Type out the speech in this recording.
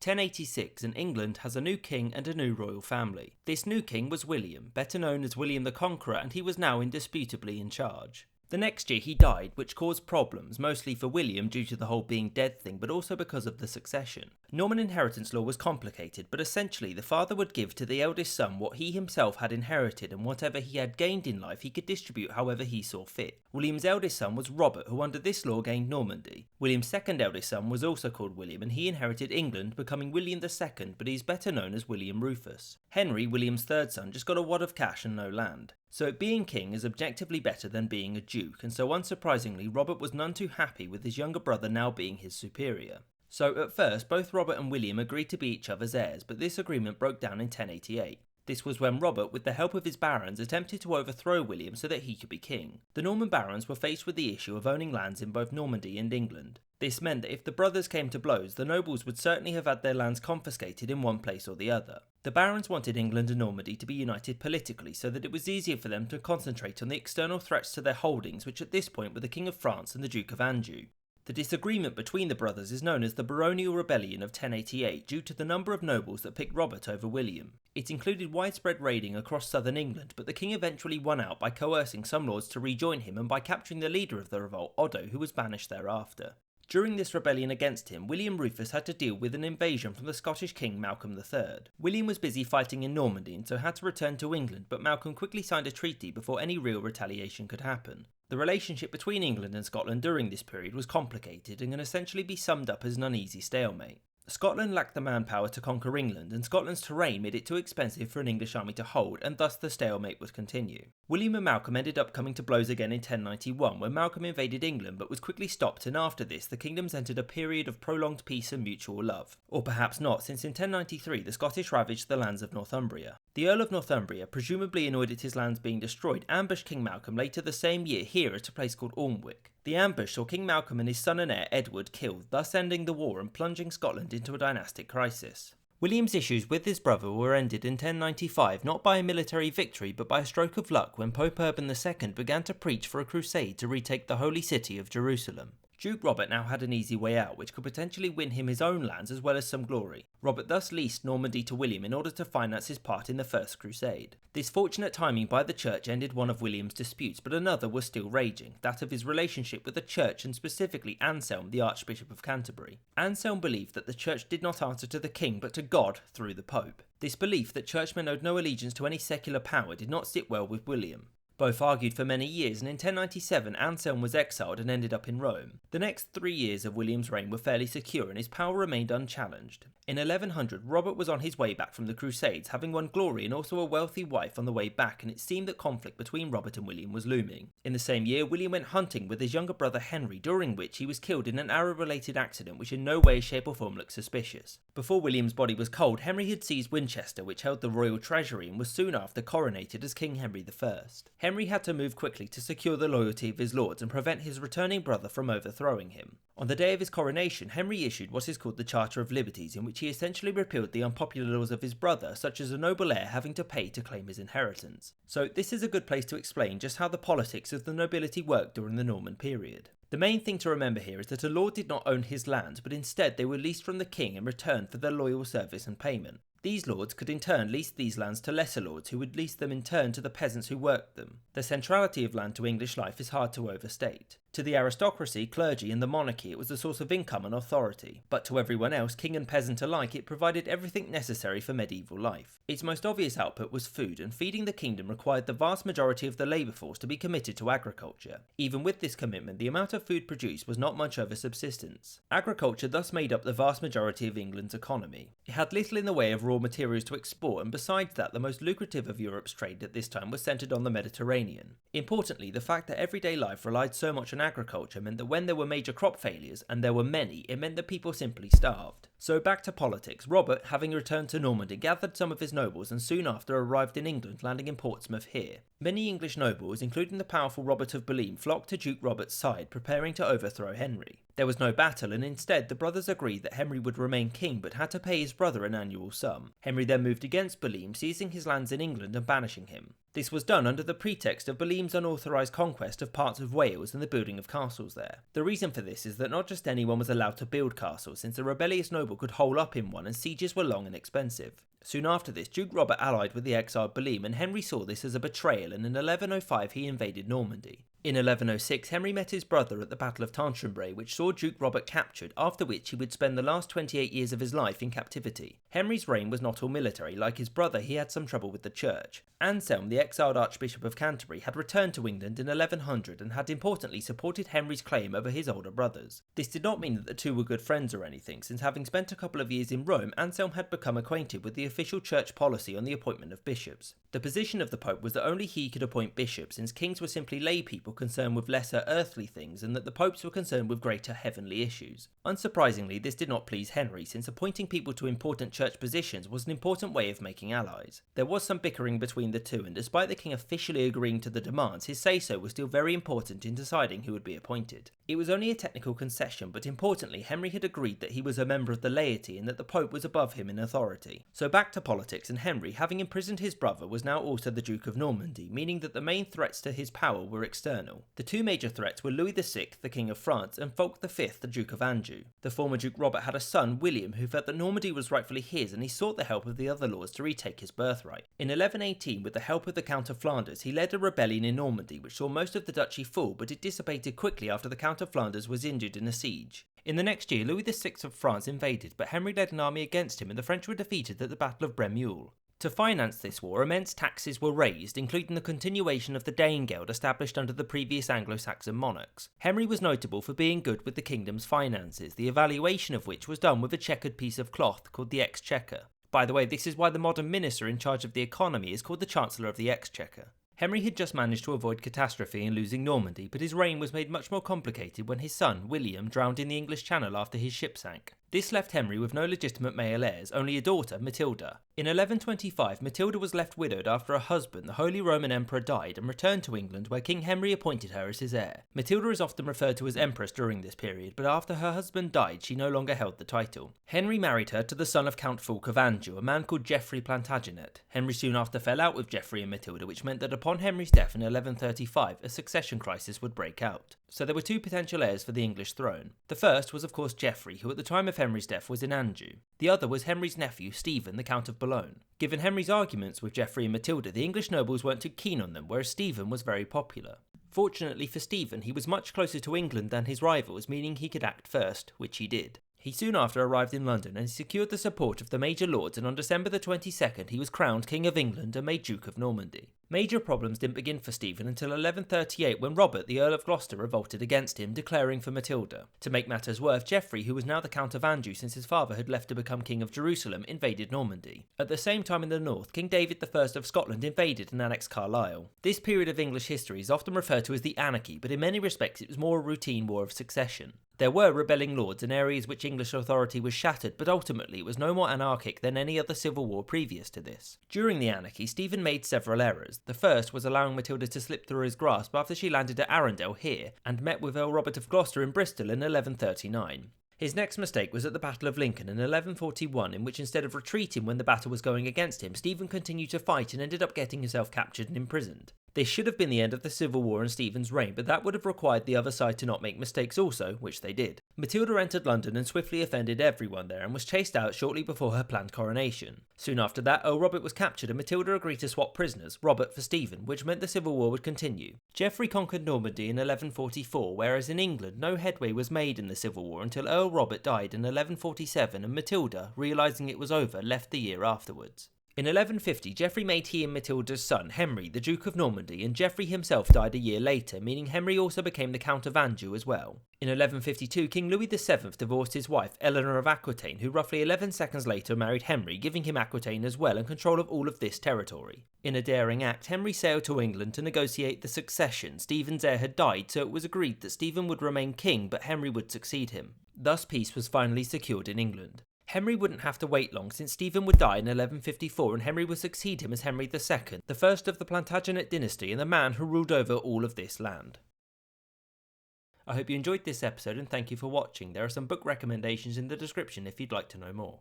1086, and England has a new king and a new royal family. This new king was William, better known as William the Conqueror, and he was now indisputably in charge. The next year he died, which caused problems, mostly for William due to the whole being dead thing, but also because of the succession. Norman inheritance law was complicated, but essentially the father would give to the eldest son what he himself had inherited, and whatever he had gained in life he could distribute however he saw fit. William's eldest son was Robert, who under this law gained Normandy. William's second eldest son was also called William, and he inherited England, becoming William II, but he is better known as William Rufus. Henry, William's third son, just got a wad of cash and no land. So being king is objectively better than being a duke, and so unsurprisingly Robert was none too happy with his younger brother now being his superior. So at first both Robert and William agreed to be each other's heirs, but this agreement broke down in 1088. This was when Robert, with the help of his barons, attempted to overthrow William so that he could be king. The Norman barons were faced with the issue of owning lands in both Normandy and England. This meant that if the brothers came to blows, the nobles would certainly have had their lands confiscated in one place or the other. The barons wanted England and Normandy to be united politically so that it was easier for them to concentrate on the external threats to their holdings, which at this point were the King of France and the Duke of Anjou. The disagreement between the brothers is known as the Baronial Rebellion of 1088 due to the number of nobles that picked Robert over William. It included widespread raiding across southern England, but the king eventually won out by coercing some lords to rejoin him and by capturing the leader of the revolt, Otto, who was banished thereafter. During this rebellion against him, William Rufus had to deal with an invasion from the Scottish king Malcolm III. William was busy fighting in Normandy and so had to return to England, but Malcolm quickly signed a treaty before any real retaliation could happen. The relationship between England and Scotland during this period was complicated and can essentially be summed up as an uneasy stalemate. Scotland lacked the manpower to conquer England, and Scotland's terrain made it too expensive for an English army to hold, and thus the stalemate would continue. William and Malcolm ended up coming to blows again in 1091, when Malcolm invaded England but was quickly stopped, and after this the kingdoms entered a period of prolonged peace and mutual love. Or perhaps not, since in 1093 the Scottish ravaged the lands of Northumbria. The Earl of Northumbria, presumably annoyed at his lands being destroyed, ambushed King Malcolm later the same year here at a place called Alnwick. The ambush saw King Malcolm and his son and heir Edward killed, thus ending the war and plunging Scotland into a dynastic crisis. William's issues with his brother were ended in 1095 not by a military victory but by a stroke of luck when Pope Urban II began to preach for a crusade to retake the holy city of Jerusalem. Duke Robert now had an easy way out, which could potentially win him his own lands as well as some glory. Robert thus leased Normandy to William in order to finance his part in the First Crusade. This fortunate timing by the church ended one of William's disputes, but another was still raging, that of his relationship with the church and specifically Anselm, the Archbishop of Canterbury. Anselm believed that the church did not answer to the king but to God through the Pope. This belief that churchmen owed no allegiance to any secular power did not sit well with William. Both argued for many years, and in 1097 Anselm was exiled and ended up in Rome. The next 3 years of William's reign were fairly secure and his power remained unchallenged. In 1100 Robert was on his way back from the Crusades, having won glory and also a wealthy wife on the way back, and it seemed that conflict between Robert and William was looming. In the same year William went hunting with his younger brother Henry, during which he was killed in an arrow-related accident which in no way, shape or form looked suspicious. Before William's body was cold, Henry had seized Winchester, which held the royal treasury, and was soon after coronated as King Henry I. Henry had to move quickly to secure the loyalty of his lords and prevent his returning brother from overthrowing him. On the day of his coronation, Henry issued what is called the Charter of Liberties, in which he essentially repealed the unpopular laws of his brother, such as a noble heir having to pay to claim his inheritance. So this is a good place to explain just how the politics of the nobility worked during the Norman period. The main thing to remember here is that a lord did not own his lands, but instead they were leased from the king in return for their loyal service and payment. These lords could in turn lease these lands to lesser lords, who would lease them in turn to the peasants who worked them. The centrality of land to English life is hard to overstate. To the aristocracy, clergy and the monarchy it was a source of income and authority, but to everyone else, king and peasant alike, it provided everything necessary for medieval life. Its most obvious output was food, and feeding the kingdom required the vast majority of the labour force to be committed to agriculture. Even with this commitment, the amount of food produced was not much over subsistence. Agriculture thus made up the vast majority of England's economy. It had little in the way of raw materials to export, and besides that, the most lucrative of Europe's trade at this time was centred on the Mediterranean. Importantly, the fact that everyday life relied so much on agriculture meant that when there were major crop failures, and there were many, it meant that people simply starved. So back to politics. Robert, having returned to Normandy, gathered some of his nobles and soon after arrived in England, landing in Portsmouth here. Many English nobles, including the powerful Robert of Boleyn, flocked to Duke Robert's side, preparing to overthrow Henry. There was no battle, and instead the brothers agreed that Henry would remain king but had to pay his brother an annual sum. Henry then moved against Boleyn, seizing his lands in England and banishing him. This was done under the pretext of Boleym's unauthorised conquest of parts of Wales and the building of castles there. The reason for this is that not just anyone was allowed to build castles, since a rebellious noble could hole up in one and sieges were long and expensive. Soon after this, Duke Robert allied with the exiled Boleym, and Henry saw this as a betrayal, and in 1105 he invaded Normandy. In 1106, Henry met his brother at the Battle of Tantrambre, which saw Duke Robert captured, after which he would spend the last 28 years of his life in captivity. Henry's reign was not all military. Like his brother, he had some trouble with the church. Anselm, the exiled Archbishop of Canterbury, had returned to England in 1100 and had importantly supported Henry's claim over his older brothers. This did not mean that the two were good friends or anything, since having spent a couple of years in Rome, Anselm had become acquainted with the official church policy on the appointment of bishops. The position of the Pope was that only he could appoint bishops, since kings were simply lay people concerned with lesser earthly things, and that the popes were concerned with greater heavenly issues. Unsurprisingly, this did not please Henry, since appointing people to important church positions was an important way of making allies. There was some bickering between the two, and despite the king officially agreeing to the demands, his say-so was still very important in deciding who would be appointed. It was only a technical concession, but importantly, Henry had agreed that he was a member of the laity and that the Pope was above him in authority. So back to politics, and Henry, having imprisoned his brother, was now also the Duke of Normandy, meaning that the main threats to his power were external. The two major threats were Louis VI, the King of France, and Fulk V, the Duke of Anjou. The former Duke Robert had a son, William, who felt that Normandy was rightfully his, and he sought the help of the other lords to retake his birthright. In 1118, with the help of the Count of Flanders, he led a rebellion in Normandy, which saw most of the duchy fall, but it dissipated quickly after the Count of Flanders was injured in a siege. In the next year, Louis VI of France invaded, but Henry led an army against him, and the French were defeated at the Battle of Bremule. To finance this war, immense taxes were raised, including the continuation of the Danegeld established under the previous Anglo-Saxon monarchs. Henry was notable for being good with the kingdom's finances, the evaluation of which was done with a checkered piece of cloth called the Exchequer. By the way, this is why the modern minister in charge of the economy is called the Chancellor of the Exchequer. Henry had just managed to avoid catastrophe in losing Normandy, but his reign was made much more complicated when his son, William, drowned in the English Channel after his ship sank. This left Henry with no legitimate male heirs, only a daughter, Matilda. In 1125, Matilda was left widowed after her husband, the Holy Roman Emperor, died and returned to England, where King Henry appointed her as his heir. Matilda is often referred to as Empress during this period, but after her husband died, she no longer held the title. Henry married her to the son of Count Fulk of Anjou, a man called Very Plantagenet. Henry soon after fell out with Geoffrey and Matilda, which meant that upon Henry's death in 1135, a succession crisis would break out. So there were two potential heirs for the English throne. The first was of course Geoffrey, who at the time of Henry's death was in Anjou. The other was Henry's nephew, Stephen, the Count of Boulogne. Given Henry's arguments with Geoffrey and Matilda, the English nobles weren't too keen on them, whereas Stephen was very popular. Fortunately for Stephen, he was much closer to England than his rivals, meaning he could act first, which he did. He soon after arrived in London and secured the support of the major lords, and on December the 22nd he was crowned King of England and made Duke of Normandy. Major problems didn't begin for Stephen until 1138 when Robert, the Earl of Gloucester, revolted against him, declaring for Matilda. To make matters worse, Geoffrey, who was now the Count of Anjou since his father had left to become King of Jerusalem, invaded Normandy. At the same time in the north, King David I of Scotland invaded and annexed Carlisle. This period of English history is often referred to as the Anarchy, but in many respects it was more a routine war of succession. There were rebelling lords in areas which English authority was shattered, but ultimately it was no more anarchic than any other civil war previous to this. During the Anarchy, Stephen made several errors. The first was allowing Matilda to slip through his grasp after she landed at Arundel here, and met with Earl Robert of Gloucester in Bristol in 1139. His next mistake was at the Battle of Lincoln in 1141, in which instead of retreating when the battle was going against him, Stephen continued to fight and ended up getting himself captured and imprisoned. This should have been the end of the Civil War and Stephen's reign, but that would have required the other side to not make mistakes also, which they did. Matilda entered London and swiftly offended everyone there and was chased out shortly before her planned coronation. Soon after that, Earl Robert was captured and Matilda agreed to swap prisoners, Robert for Stephen, which meant the Civil War would continue. Geoffrey conquered Normandy in 1144, whereas in England no headway was made in the Civil War until Earl Robert died in 1147 and Matilda, realising it was over, left the year afterwards. In 1150, Geoffrey made he and Matilda's son, Henry, the Duke of Normandy, and Geoffrey himself died a year later, meaning Henry also became the Count of Anjou as well. In 1152, King Louis VII divorced his wife, Eleanor of Aquitaine, who roughly 11 seconds later married Henry, giving him Aquitaine as well and control of all of this territory. In a daring act, Henry sailed to England to negotiate the succession. Stephen's heir had died, so it was agreed that Stephen would remain king, but Henry would succeed him. Thus peace was finally secured in England. Henry wouldn't have to wait long, since Stephen would die in 1154 and Henry would succeed him as Henry II, the first of the Plantagenet dynasty and the man who ruled over all of this land. I hope you enjoyed this episode and thank you for watching. There are some book recommendations in the description if you'd like to know more.